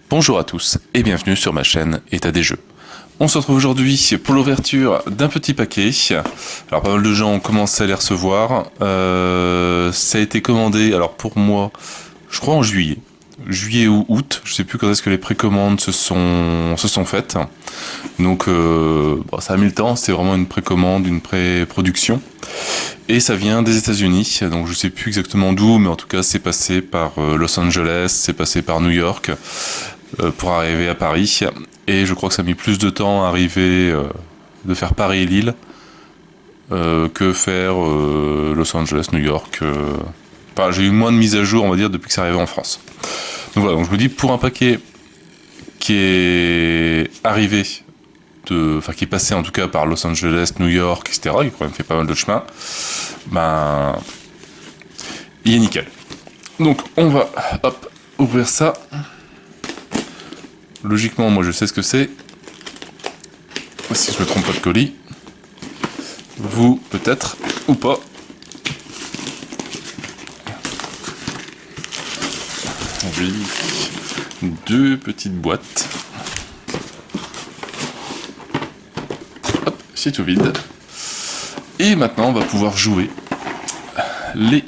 Bonjour à tous et bienvenue sur ma chaîne État des Jeux. On se retrouve aujourd'hui pour l'ouverture d'un petit paquet. Alors pas mal de gens ont commencé à les recevoir. Ça a été commandé, alors pour moi, je crois en juillet. Juillet ou août, je sais plus quand est-ce que les précommandes se sont faites. Donc bon, ça a mis le temps, c'était vraiment une précommande, une pré-production. Et ça vient des États-Unis, donc je sais plus exactement d'où, mais en tout cas c'est passé par Los Angeles, c'est passé par New York pour arriver à Paris. Et je crois que ça a mis plus de temps à arriver de faire Paris et Lille que faire Los Angeles, New York. Enfin, j'ai eu moins de mises à jour, on va dire, depuis que c'est arrivé en France. Donc voilà, donc je me dis pour un paquet qui est arrivé enfin qui est passé en tout cas par Los Angeles, New York, etc., qui a quand même fait pas mal de chemin, ben il est nickel. Donc on va hop ouvrir ça. Logiquement, moi je sais ce que c'est. Si je me trompe pas de colis. Vous, peut-être, ou pas. Oui. Deux petites boîtes. Hop, c'est tout vide. Et maintenant, on va pouvoir jouer les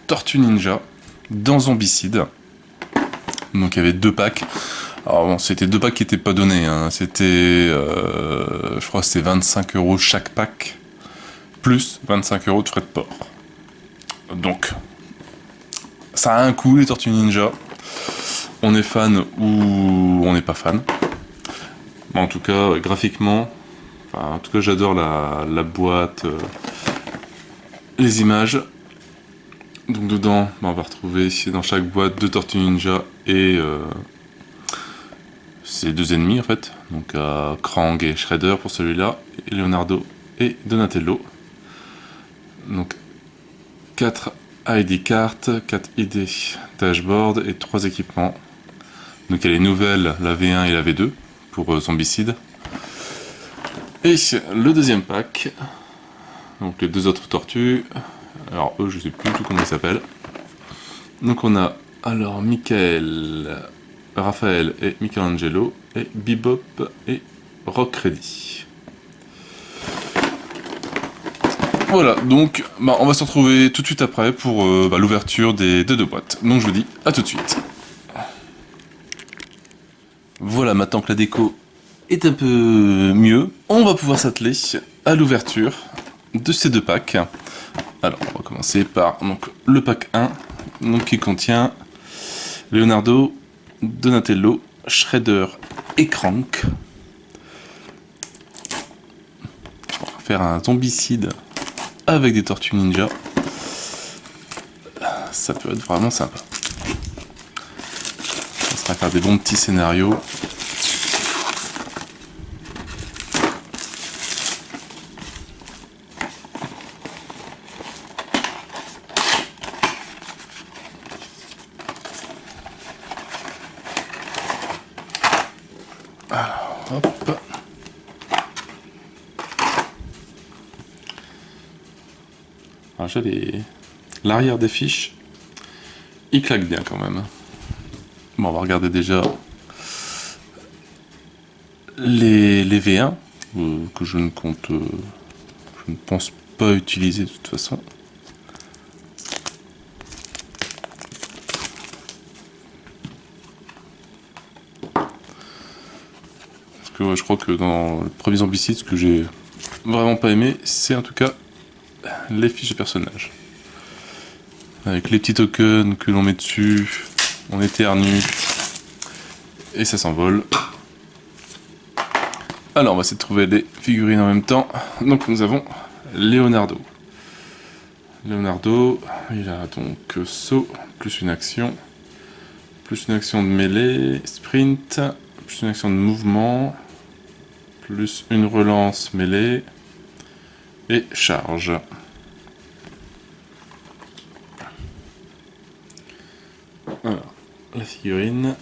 Tortues Ninja dans Zombicide. Donc il y avait deux packs. Alors bon, c'était deux packs qui n'étaient pas donnés. Hein. C'était, je crois que c'était 25 € chaque pack, plus 25 € de frais de port. Donc, ça a un coût les Tortues Ninja. On est fan ou on n'est pas fan. Mais en tout cas, graphiquement, enfin, en tout cas, j'adore la boîte, les images. Donc dedans, on va retrouver dans chaque boîte deux Tortues Ninja et ses deux ennemis en fait. Donc Krang et Shredder pour celui-là, et Leonardo et Donatello. Donc 4 ID cartes, 4 ID dashboard et 3 équipements. Donc il y a les nouvelles, la V1 et la V2 pour Zombicide. Et le deuxième pack, donc les deux autres tortues. Alors eux je sais plus du tout comment ils s'appellent. Donc on a alors Michael, Raphaël et Michelangelo, et Bebop et Rockready. Voilà, donc on va se retrouver tout de suite après pour l'ouverture des deux boîtes. Donc je vous dis à tout de suite. Voilà, maintenant que la déco est un peu mieux, on va pouvoir s'atteler à l'ouverture de ces deux packs. Alors, on va commencer par donc, le pack 1, donc, qui contient Leonardo, Donatello, Shredder et Crank. On va faire un zombicide avec des tortues ninja. Ça peut être vraiment sympa. Ça sera faire des bons petits scénarios. Alors, hop. Alors j'ai l'arrière des fiches. Il claque bien quand même. Bon, on va regarder déjà les V1 que je ne compte, je ne pense pas utiliser de toute façon. Parce que ouais, je crois que dans le premier Zombicide, ce que j'ai vraiment pas aimé, c'est en tout cas les fiches de personnages. Avec les petits tokens que l'on met dessus, on éternue et ça s'envole. Alors on va essayer de trouver les figurines en même temps. Donc nous avons Leonardo. Leonardo, il a donc saut, plus une action de mêlée, sprint, plus une action de mouvement, plus une relance mêlée et charge. Alors, la figurine.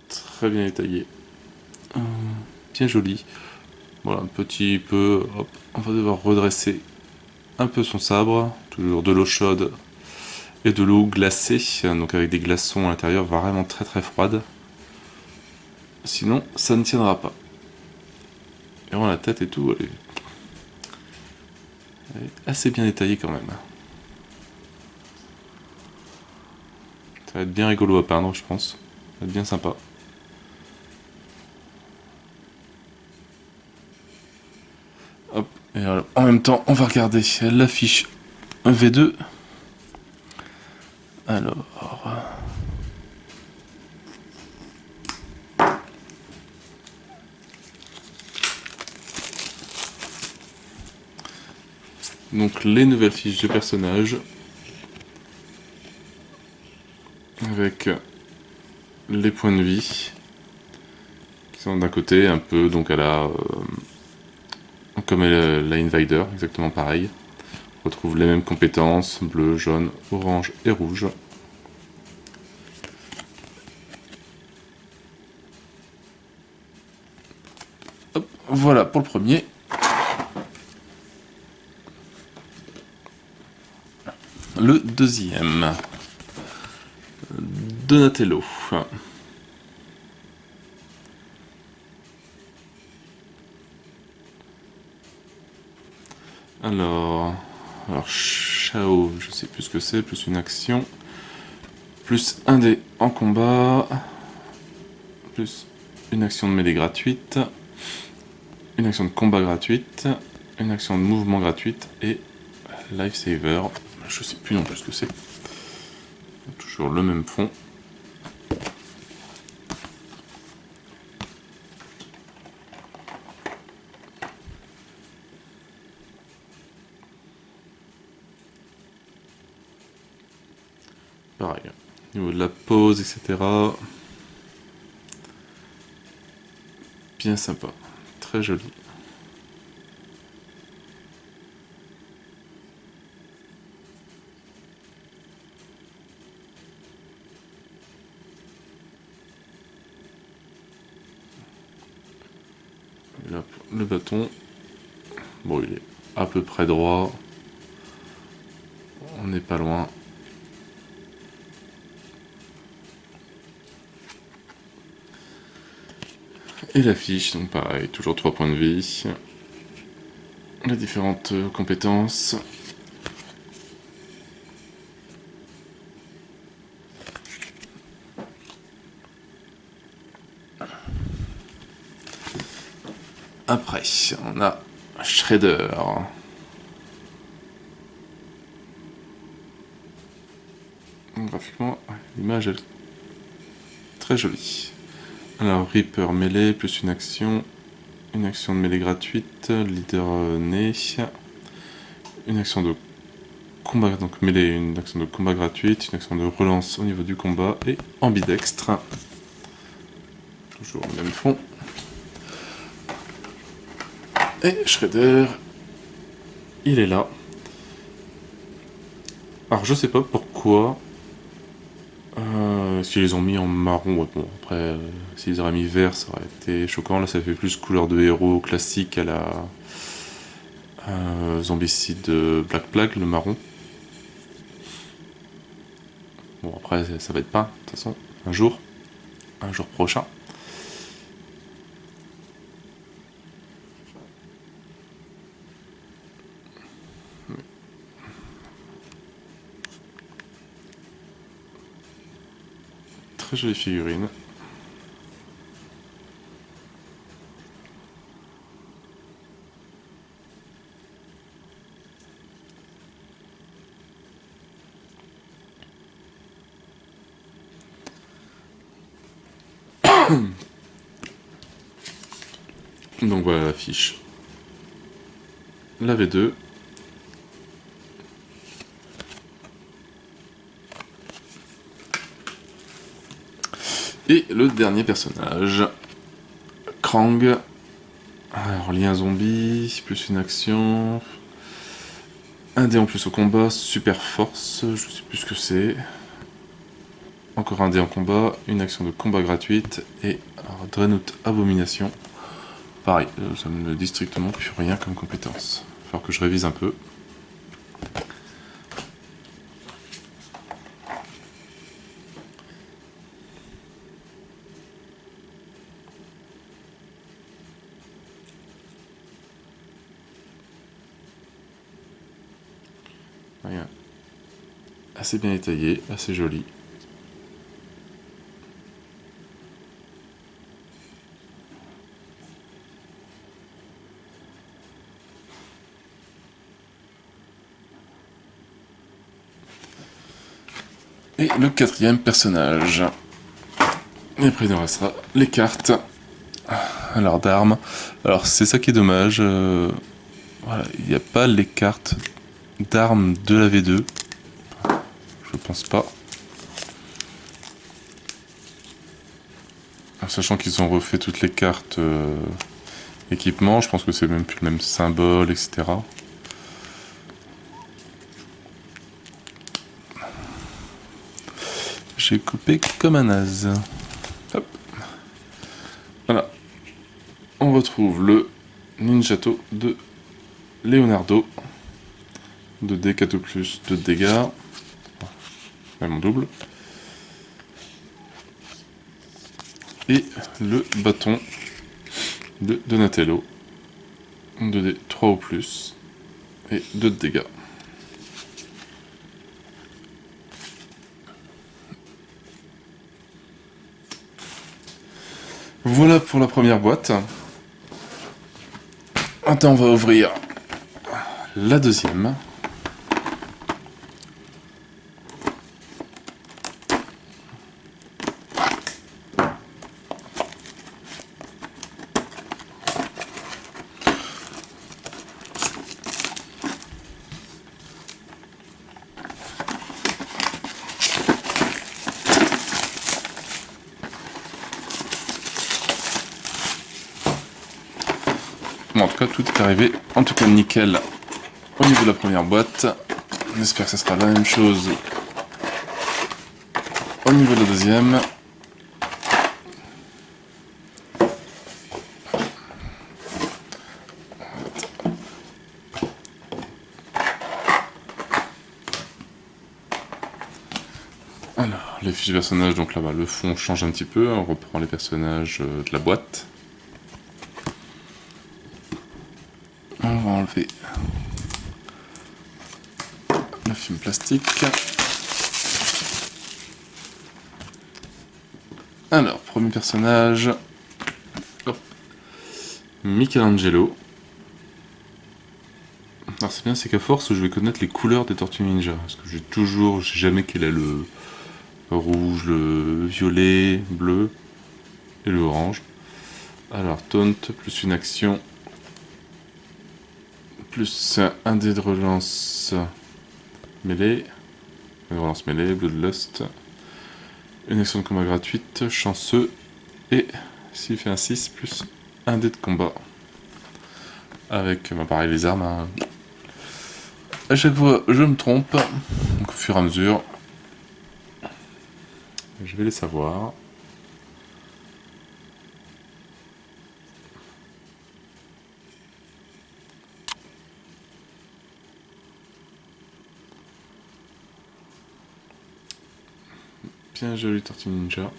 Très bien étayé. Bien joli. Voilà, un petit peu, hop, on va devoir redresser un peu son sabre, toujours de l'eau chaude et de l'eau glacée, donc avec des glaçons à l'intérieur vraiment très très froides. Sinon, ça ne tiendra pas. Et vraiment la tête et tout, elle est assez bien détaillée quand même. Ça va être bien rigolo à peindre, je pense. Ça va être bien sympa. Hop, et alors, en même temps, on va regarder la fiche V2. Alors... Donc les nouvelles fiches de personnages. Avec les points de vie. Qui sont d'un côté un peu donc à la... comme la Invader, exactement pareil. On retrouve les mêmes compétences, bleu, jaune, orange et rouge. Hop, voilà pour le premier. Le deuxième. Donatello. Alors Shao, je sais plus ce que c'est, plus une action. Plus un dé en combat. Plus une action de mêlée gratuite. Une action de combat gratuite. Une action de mouvement gratuite. Et Lifesaver. Je sais plus non plus ce que c'est. Toujours le même fond. Pareil. Au niveau de la pose, etc. Bien sympa. Très joli. Et là, le bâton. Bon, il est à peu près droit. On n'est pas loin. Et la fiche, donc pareil, toujours 3 points de vie. Les différentes compétences. Après, on a Shredder. Graphiquement, l'image est très jolie. Alors, Reaper mêlée, plus une action de mêlée gratuite, leader né, une action de combat, donc mêlée, une action de combat gratuite, une action de relance au niveau du combat, et ambidextre. Toujours le même fond. Et Shredder, il est là. Alors je sais pas pourquoi. Est-ce qu'ils les ont mis en marron? Ouais, bon, après, s'ils auraient mis vert, ça aurait été choquant. Là, ça fait plus couleur de héros classique à la Zombicide Black Plague, le marron. Bon, après, ça va être peint, de toute façon, un jour prochain. Très jolie figurine. Donc voilà la fiche. La V2. Et le dernier personnage. Krang. Alors lien zombie, plus une action. Un dé en plus au combat, super force, je sais plus ce que c'est. Encore un dé en combat, une action de combat gratuite, et Dreadnought Abomination. Pareil, ça me dit strictement plus rien comme compétence. Il va falloir que je révise un peu. Regarde. Assez bien étayé, assez joli. Et le quatrième personnage. Et après il nous restera les cartes. Alors d'armes. Alors c'est ça qui est dommage. Voilà, il n'y a pas les cartes d'armes de la V2. Je pense pas. En sachant qu'ils ont refait toutes les cartes équipement, je pense que c'est même plus le même symbole, etc. J'ai coupé comme un naze. Hop. Voilà. On retrouve le Ninjato de Leonardo. 2D 4 plus, 2 de dégâts. Même en double. Et le bâton de Donatello. 2D 3 ou plus. Et 2 de dégâts. Voilà pour la première boîte. Maintenant on va ouvrir la deuxième. Bon, en tout cas, tout est arrivé, en tout cas nickel au niveau de la première boîte. J'espère que ce sera la même chose au niveau de la deuxième. Alors, les fiches de personnages, donc là-bas, le fond change un petit peu, on reprend les personnages de la boîte. On va enlever le film plastique. Alors, premier personnage, hop. Michelangelo. Alors c'est bien, c'est qu'à force, je vais connaître les couleurs des Tortues Ninja, parce que j'ai jamais quel est le rouge, le violet, bleu et le orange. Alors, taunt, plus une action, plus un dé de relance mêlée, Bloodlust, une action de combat gratuite, chanceux, et s'il fait un 6, plus un dé de combat. Avec, pareil, les armes. Hein. À chaque fois, je me trompe, donc au fur et à mesure, je vais les savoir. Bien joli Tortue Ninja.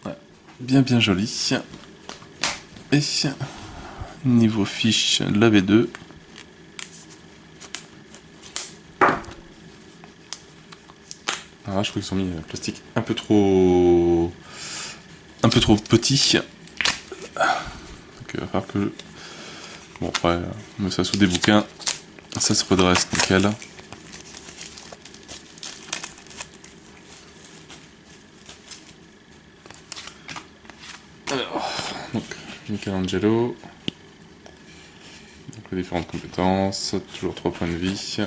Ouais, bien joli. Et niveau fiche, la V2. Alors là, je trouve qu'ils ont mis un plastique un peu trop petit. Donc il va falloir que... Bon après, on met ça sous des bouquins. Ça se redresse nickel. Alors, donc Michelangelo. Donc les différentes compétences. Toujours 3 points de vie.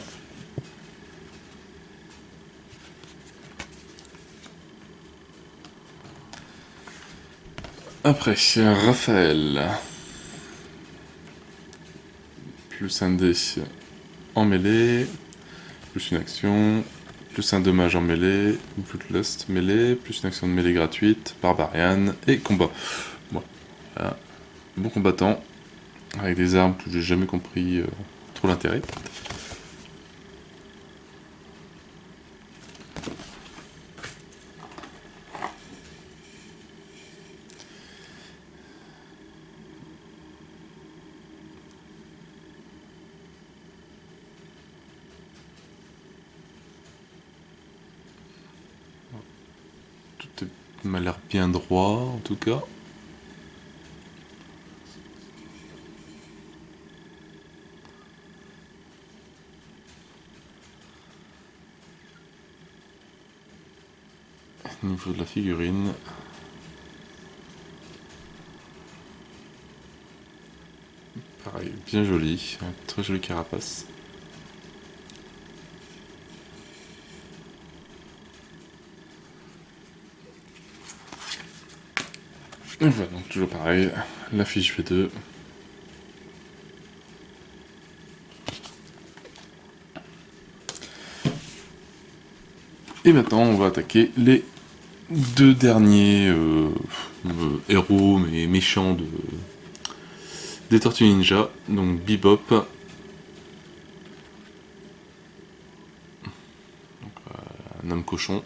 Après, Raphaël. Plus un dé en mêlée, plus une action, plus un dommage en mêlée, Bloodlust mêlée, plus une action de mêlée gratuite, Barbarian et combat. Bon, voilà. Bon combattant, avec des armes que j'ai jamais compris trop l'intérêt. Tout m'a l'air bien droit en tout cas. Au niveau de la figurine, pareil, bien joli, un très joli carapace. Et voilà, donc toujours pareil, la fiche V2. Et maintenant on va attaquer les deux derniers héros mais méchants des Tortues Ninja, donc Bebop, donc, un homme cochon,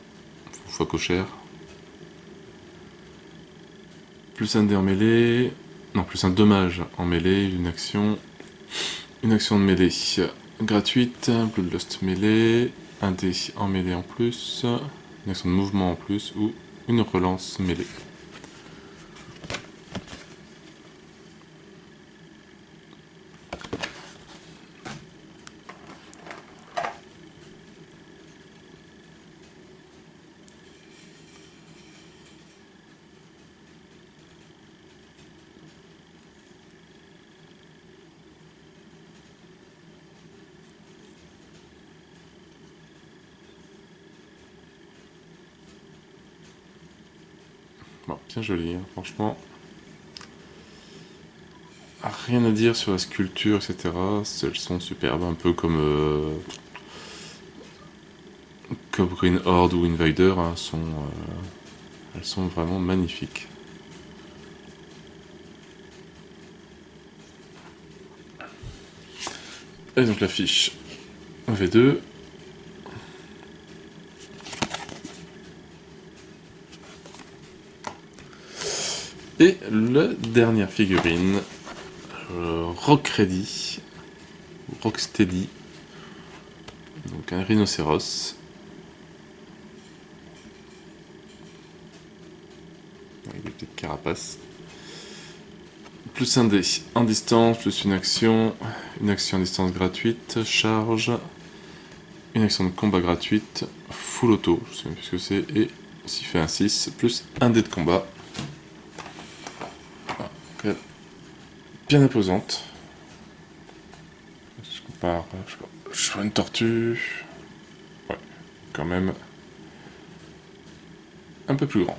fois cochère, plus un dé en mêlée, non plus un dommage en mêlée, une action de mêlée gratuite, Bloodlust mêlée, un dé en mêlée en plus, une action de mouvement en plus ou une relance mêlée. Bon, bien joli, hein, franchement. Rien à dire sur la sculpture, etc. Elles sont superbes, un peu comme Green Horde ou Invader, hein, elles sont vraiment magnifiques. Et donc la fiche V2. Et la dernière figurine, Rocksteady, donc un rhinocéros. Avec des petites carapaces. Plus un dé en distance, plus une action en distance gratuite, charge, une action de combat gratuite, full auto, je sais même plus ce que c'est, et s'il fait un 6, plus un dé de combat. Voilà. Bien imposante. Je compare, je fais une tortue. Ouais, quand même un peu plus grand.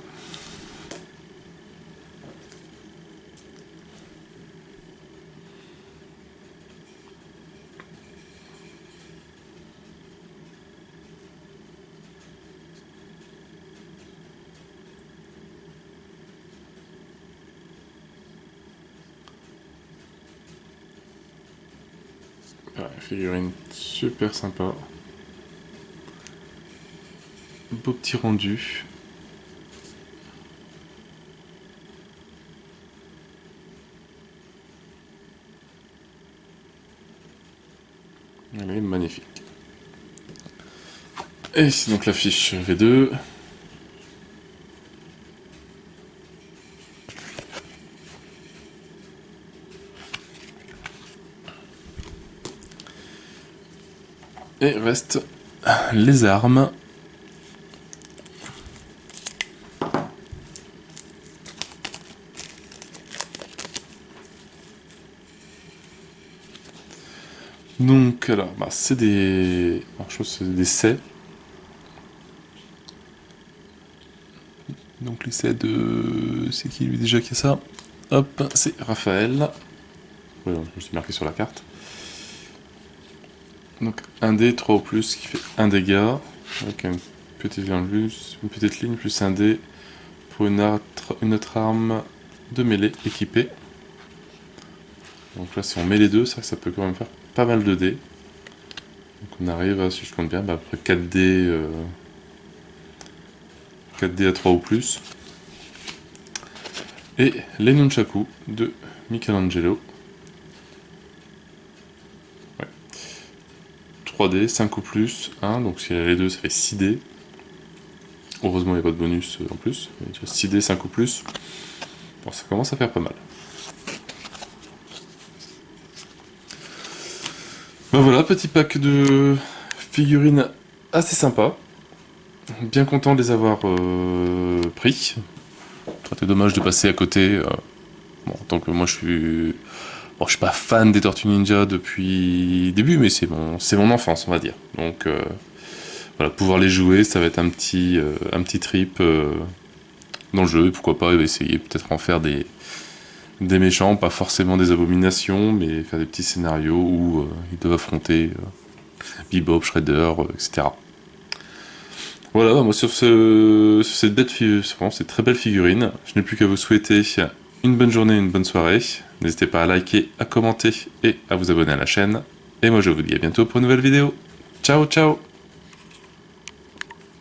Voilà, figurine super sympa. Beau petit rendu. Elle est magnifique. Et c'est donc la fiche V2. Et reste les armes. Donc, alors, bah, c'est des... Alors, je pense que c'est des sets. Donc, les sets de... C'est qui, lui, déjà, qui a ça? Hop, c'est Raphaël. Oui, je me suis marqué sur la carte. Donc, un dé 3 ou plus qui fait un dégât. Avec une petite ligne plus un dé pour une autre arme de mêlée équipée. Donc là, si on met les deux, ça peut quand même faire pas mal de dés. Donc on arrive à, si je compte bien, bah après 4 dés, 4 dés à 3 ou plus. Et les nunchaku de Michelangelo. Ouais. 3 dés, 5 ou plus, 1, donc si elle a les deux, ça fait 6 dés. Heureusement, il n'y a pas de bonus en plus. 6 dés, 5 ou plus. Bon, ça commence à faire pas mal. Ben voilà, petit pack de figurines assez sympa. Bien content de les avoir pris. C'est dommage de passer à côté. Bon, en tant que moi je suis... Bon, je suis pas fan des Tortues Ninja depuis le début, mais c'est mon enfance, on va dire. Donc voilà, pouvoir les jouer, ça va être un petit trip dans le jeu. Et pourquoi pas essayer peut-être en faire des méchants, pas forcément des abominations, mais faire des petits scénarios où ils doivent affronter Bebop, Shredder, etc. Voilà, bah, moi sur cette très belle figurine, je n'ai plus qu'à vous souhaiter une bonne journée, une bonne soirée. N'hésitez pas à liker, à commenter et à vous abonner à la chaîne. Et moi je vous dis à bientôt pour une nouvelle vidéo. Ciao ciao!